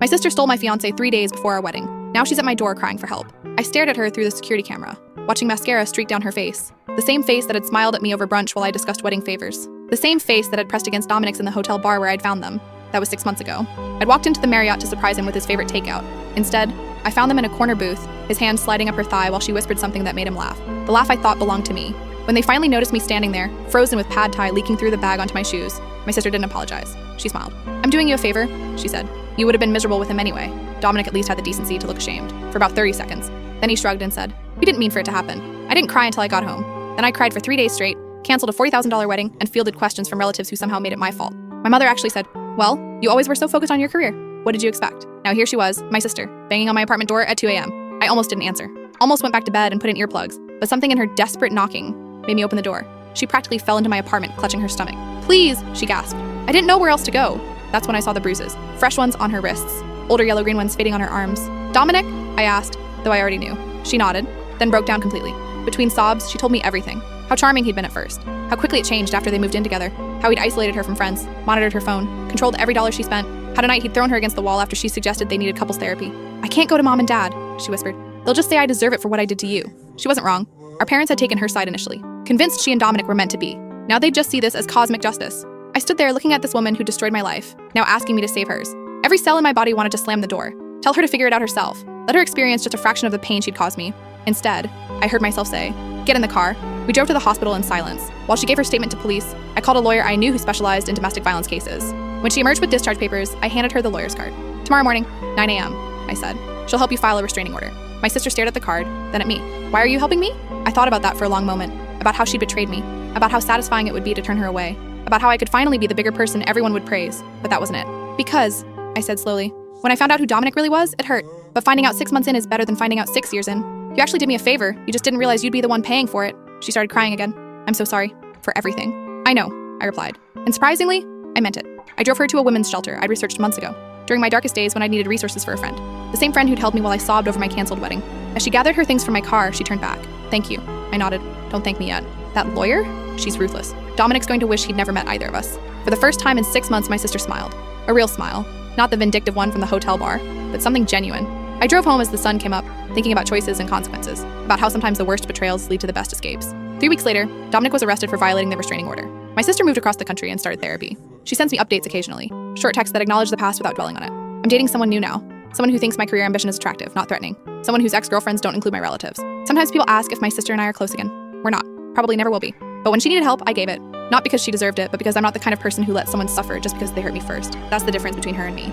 My sister stole my fiancé 3 days before our wedding. Now she's at my door crying for help. I stared at her through the security camera, watching mascara streak down her face. The same face that had smiled at me over brunch while I discussed wedding favors. The same face that had pressed against Dominic's in the hotel bar where I'd found them. That was 6 months ago. I'd walked into the Marriott to surprise him with his favorite takeout. Instead, I found them in a corner booth, his hand sliding up her thigh while she whispered something that made him laugh. The laugh I thought belonged to me. When they finally noticed me standing there, frozen with pad thai leaking through the bag onto my shoes, my sister didn't apologize. She smiled. "I'm doing you a favor," she said. "You would have been miserable with him anyway." Dominic at least had the decency to look ashamed, for about 30 seconds. Then he shrugged and said, "We didn't mean for it to happen." I didn't cry until I got home. Then I cried for 3 days straight, canceled a $40,000 wedding, and fielded questions from relatives who somehow made it my fault. My mother actually said, "Well, you always were so focused on your career. What did you expect?" Now here she was, my sister, banging on my apartment door at 2 a.m. I almost didn't answer. Almost went back to bed and put in earplugs, but something in her desperate knocking made me open the door. She practically fell into my apartment, clutching her stomach. "Please," she gasped. I didn't know where else to go. That's when I saw the bruises, fresh ones on her wrists, older yellow-green ones fading on her arms. "Dominic?" I asked, though I already knew. She nodded, then broke down completely. Between sobs, she told me everything. How charming he'd been at first, how quickly it changed after they moved in together, how he'd isolated her from friends, monitored her phone, controlled every dollar she spent, how tonight he'd thrown her against the wall after she suggested they needed couples therapy. "I can't go to Mom and Dad," she whispered. "They'll just say I deserve it for what I did to you." She wasn't wrong. Our parents had taken her side initially, convinced she and Dominic were meant to be. Now they'd just see this as cosmic justice. I stood there looking at this woman who destroyed my life, now asking me to save hers. Every cell in my body wanted to slam the door, tell her to figure it out herself, let her experience just a fraction of the pain she'd caused me. Instead, I heard myself say, "Get in the car." We drove to the hospital in silence. While she gave her statement to police, I called a lawyer I knew who specialized in domestic violence cases. When she emerged with discharge papers, I handed her the lawyer's card. "Tomorrow morning, 9 a.m., I said. "She'll help you file a restraining order." My sister stared at the card, then at me. "Why are you helping me?" I thought about that for a long moment, about how she'd betrayed me, about how satisfying it would be to turn her away, about how I could finally be the bigger person everyone would praise, but that wasn't it. "Because," I said slowly, "when I found out who Dominic really was, it hurt. But finding out 6 months in is better than finding out 6 years in. You actually did me a favor, you just didn't realize you'd be the one paying for it." She started crying again. "I'm so sorry. For everything." "I know," I replied. And surprisingly, I meant it. I drove her to a women's shelter I'd researched months ago, during my darkest days when I needed resources for a friend. The same friend who'd held me while I sobbed over my canceled wedding. As she gathered her things from my car, she turned back. "Thank you." I nodded. "Don't thank me yet." "That lawyer? She's ruthless. Dominic's going to wish he'd never met either of us." For the first time in 6 months, my sister smiled. A real smile. Not the vindictive one from the hotel bar, but something genuine. I drove home as the sun came up, thinking about choices and consequences, about how sometimes the worst betrayals lead to the best escapes. 3 weeks later, Dominic was arrested for violating the restraining order. My sister moved across the country and started therapy. She sends me updates occasionally, short texts that acknowledge the past without dwelling on it. I'm dating someone new now, someone who thinks my career ambition is attractive, not threatening, someone whose ex-girlfriends don't include my relatives. Sometimes people ask if my sister and I are close again. We're not, probably never will be. But when she needed help, I gave it. Not because she deserved it, but because I'm not the kind of person who lets someone suffer just because they hurt me first. That's the difference between her and me.